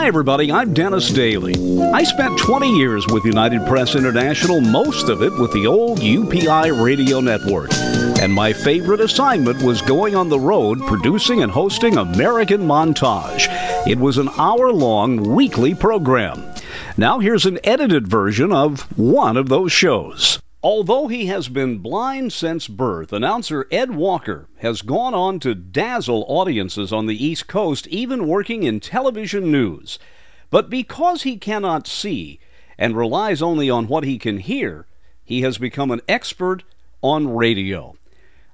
Hi, everybody. I'm Dennis Daly. I spent 20 years with United Press International, most of it with the old UPI Radio Network. And my favorite assignment was going on the road producing and hosting American Montage. It was an hour-long weekly program. Now here's an edited version of one of those shows. Although he has been blind since birth, announcer Ed Walker has gone on to dazzle audiences on the East Coast, even working in television news. But because he cannot see and relies only on what he can hear, he has become an expert on radio.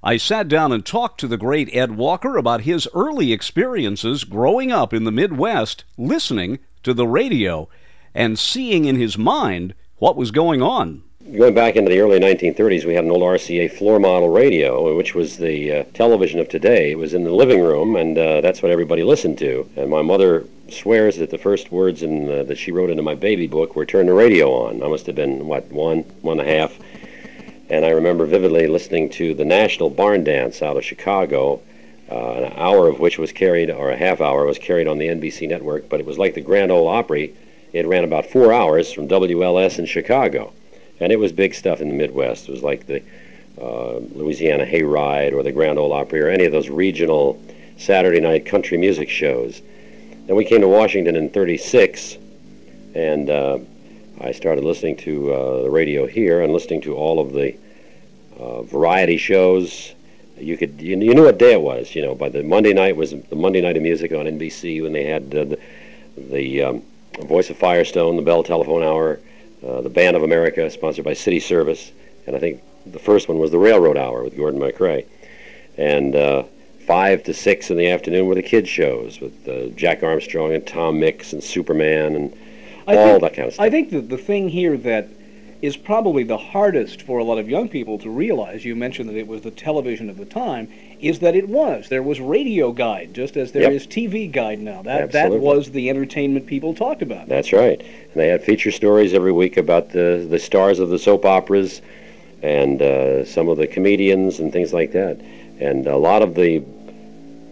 I sat down and talked to the great Ed Walker about his early experiences growing up in the Midwest, listening to the radio and seeing in his mind what was going on. Going back into the early 1930s, we had an old RCA floor model radio, which was the television of today. It was in the living room, and that's what everybody listened to. And my mother swears that the first words that she wrote into my baby book were "turn the radio on." I must have been, one and a half. And I remember vividly listening to the National Barn Dance out of Chicago, an hour of which was carried, or a half hour was carried on the NBC network, but it was like the Grand Ole Opry. It ran about 4 hours from WLS in Chicago. And it was big stuff in the Midwest. It was like the Louisiana Hayride or the Grand Ole Opry or any of those regional Saturday night country music shows. Then we came to Washington in '36, and I started listening to the radio here and listening to all of the variety shows. You knew what day it was. You know, by the Monday night was the Monday Night of Music on NBC when they had the Voice of Firestone, the Bell Telephone Hour. The Band of America, sponsored by City Service, and I think the first one was the Railroad Hour with Gordon McRae. And 5 to 6 in the afternoon were the kids' shows with Jack Armstrong and Tom Mix and Superman and that kind of stuff. I think that the thing here that is probably the hardest for a lot of young people to realize, you mentioned that it was the television of the time, is that there was radio guide, just as there is TV guide now. That was the entertainment people talked about. That's right. And they had feature stories every week about the stars of the soap operas and some of the comedians and things like that. And a lot of the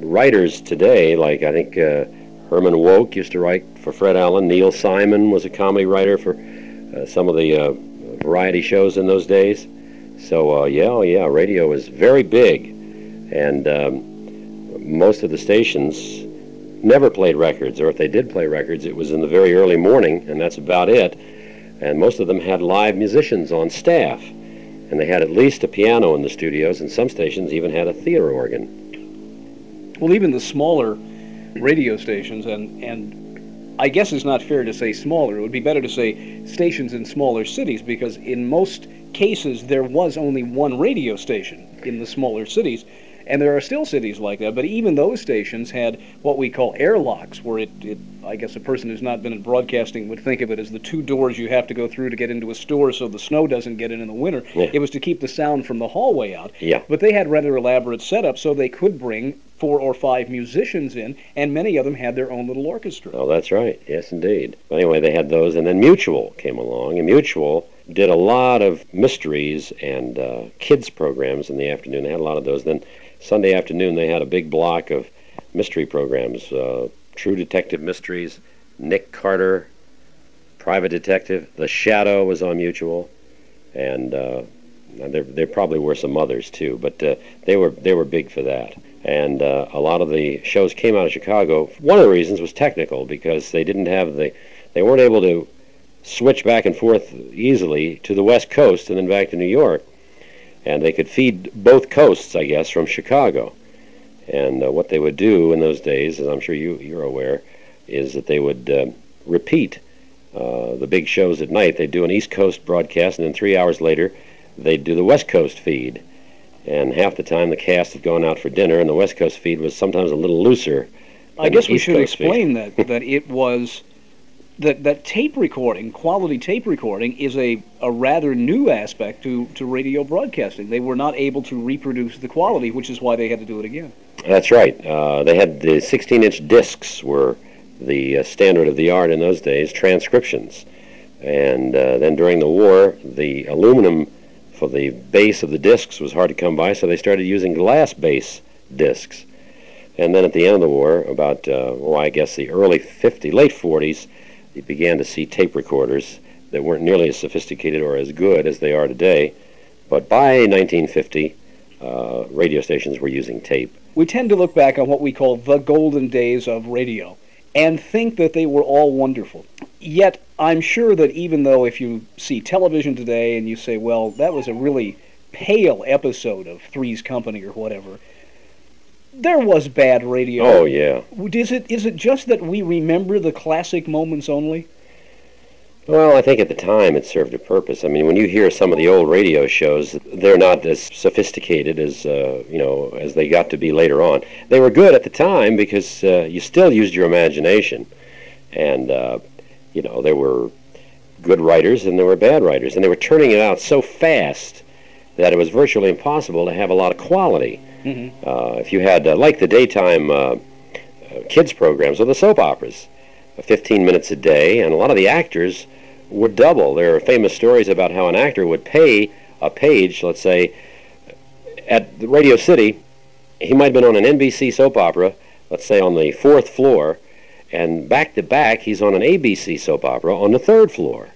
writers today, like I think Herman Wouk used to write for Fred Allen. Neil Simon was a comedy writer for some of the variety shows in those days. So radio was very big, and most of the stations never played records, or if they did play records, it was in the very early morning, and that's about it. And most of them had live musicians on staff, and they had at least a piano in the studios, and some stations even had a theater organ. Well, even the smaller radio stations, and I guess it's not fair to say smaller. It would be better to say stations in smaller cities, because in most cases there was only one radio station in the smaller cities, and there are still cities like that. But even those stations had what we call airlocks, where I guess a person who's not been in broadcasting would think of it as the two doors you have to go through to get into a store so the snow doesn't get in the winter. Yeah. It was to keep the sound from the hallway out. Yeah. But they had rather elaborate setups, so they could bring 4 or 5 musicians in, and many of them had their own little orchestra. Oh, that's right. Yes, indeed. But anyway, they had those, and then Mutual came along, and Mutual did a lot of mysteries and kids programs in the afternoon. They had a lot of those. Then Sunday afternoon, they had a big block of mystery programs, True Detective Mysteries, Nick Carter, Private Detective, The Shadow was on Mutual, and there probably were some others too, but they were big for that. And a lot of the shows came out of Chicago. One of the reasons was technical, because they weren't able to switch back and forth easily to the West Coast and then back to New York. And they could feed both coasts, I guess, from Chicago. And what they would do in those days, as I'm sure you're aware, is that they would repeat the big shows at night. They'd do an East Coast broadcast, and then 3 hours later, they'd do the West Coast feed. And half the time the cast had gone out for dinner, and the West Coast feed was sometimes a little looser. I guess we should explain that it was that tape recording, quality tape recording, is a rather new aspect to radio broadcasting. They were not able to reproduce the quality, which is why they had to do it again. That's right. They had the 16-inch discs were the standard of the art in those days, transcriptions. And then during the war, the aluminum for the base of the discs was hard to come by, so they started using glass base discs. And then at the end of the war, about, I guess the late 40s, you began to see tape recorders that weren't nearly as sophisticated or as good as they are today. But by 1950, radio stations were using tape. We tend to look back on what we call the golden days of radio and think that they were all wonderful. Yet, I'm sure that even though if you see television today and you say, well, that was a really pale episode of Three's Company or whatever, there was bad radio. Oh, yeah. Is it just that we remember the classic moments only? Well, I think at the time it served a purpose. I mean, when you hear some of the old radio shows, they're not as sophisticated as as they got to be later on. They were good at the time because you still used your imagination, and there were good writers and there were bad writers, and they were turning it out so fast that it was virtually impossible to have a lot of quality. Mm-hmm. If you had like the daytime kids programs or the soap operas, 15 minutes a day, and a lot of the actors would double. There are famous stories about how an actor would pay a page, let's say, at the Radio City. He might have been on an NBC soap opera, let's say on the 4th floor, and back to back he's on an ABC soap opera on the 3rd floor.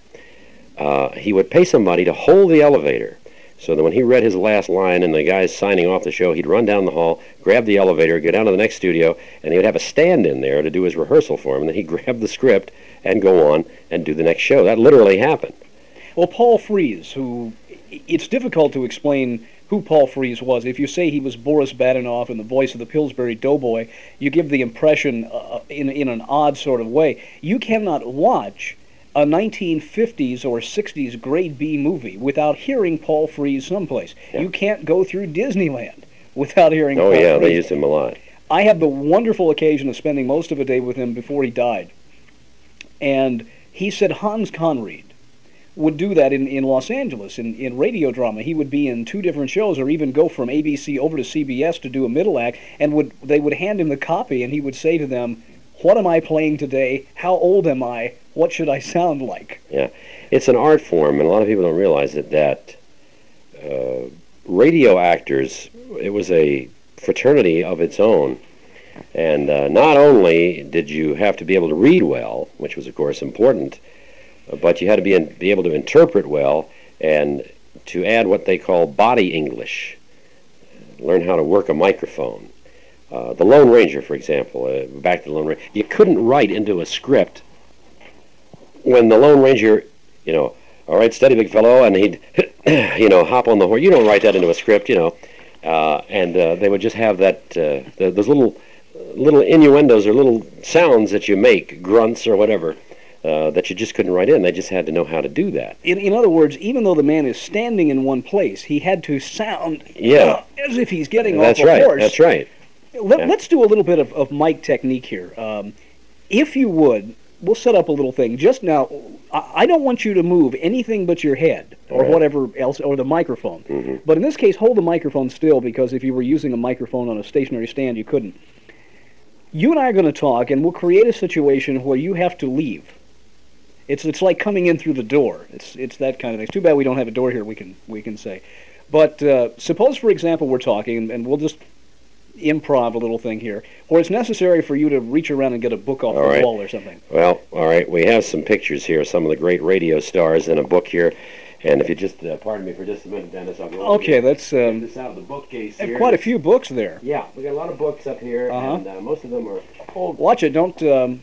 He would pay somebody to hold the elevator, so that when he read his last line and the guy's signing off the show, he'd run down the hall, grab the elevator, go down to the next studio, and he would have a stand-in there to do his rehearsal for him, and then he'd grab the script and go on and do the next show. That literally happened. Well, Paul Frees, who, it's difficult to explain who Paul Frees was. If you say he was Boris Badenov in the voice of the Pillsbury Doughboy, you give the impression in an odd sort of way. You cannot watch a 1950s or 60s grade B movie without hearing Paul Frees someplace. Yeah. You can't go through Disneyland without hearing Paul Frees. Oh, yeah, they used him a lot. I had the wonderful occasion of spending most of a day with him before he died. And he said Hans Conried would do that in Los Angeles, in radio drama. He would be in 2 different shows, or even go from ABC over to CBS to do a middle act, and they would hand him the copy, and he would say to them, "What am I playing today? How old am I? What should I sound like?" Yeah, it's an art form, and a lot of people don't realize it, that radio actors, it was a fraternity of its own. And not only did you have to be able to read well, which was, of course, important, but you had to be able to interpret well and to add what they call body English, learn how to work a microphone. The Lone Ranger, for example, back to the Lone Ranger, you couldn't write into a script when the Lone Ranger, all right, steady, big fellow, and he'd, hop on the horse. You don't write that into a script, and they would just have that, those little innuendos or little sounds that you make, grunts or whatever, that you just couldn't write in. They just had to know how to do that. In other words, even though the man is standing in one place, he had to sound as if he's getting off a horse. That's right. Let's do a little bit of mic technique here. If you would, we'll set up a little thing. Just now, I don't want you to move anything but your head or whatever else, or the microphone. Mm-hmm. But in this case, hold the microphone still, because if you were using a microphone on a stationary stand, you couldn't. You and I are going to talk, and we'll create a situation where you have to leave. It's like coming in through the door. It's that kind of thing. It's too bad we don't have a door here, we can say. But suppose, for example, we're talking, and we'll just improv a little thing here, where it's necessary for you to reach around and get a book off the wall or something. Well, all right, we have some pictures here, some of the great radio stars in a book here. And if you just pardon me for just a minute, Dennis, I'll go okay, that's this out of the bookcase here. Quite a few books there. Yeah, we got a lot of books up here, and most of them are old. Watch it, don't that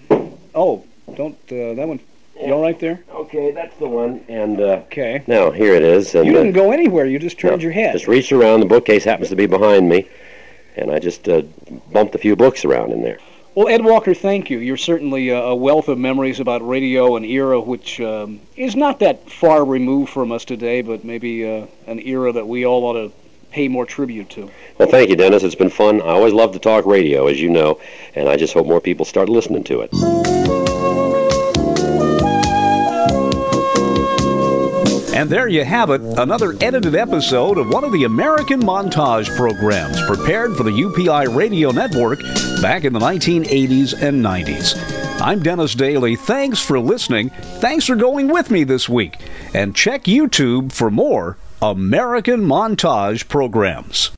one. You all right there? Okay, that's the one. And okay. Now here it is. And, you didn't go anywhere. You just turned your head. Just reached around. The bookcase happens to be behind me, and I just bumped a few books around in there. Well, Ed Walker, thank you. You're certainly a wealth of memories about radio, an era which is not that far removed from us today, but maybe an era that we all ought to pay more tribute to. Well, thank you, Dennis. It's been fun. I always love to talk radio, as you know, and I just hope more people start listening to it. And there you have it, another edited episode of one of the American Montage programs prepared for the UPI Radio Network back in the 1980s and 90s. I'm Dennis Daly. Thanks for listening. Thanks for going with me this week. And check YouTube for more American Montage programs.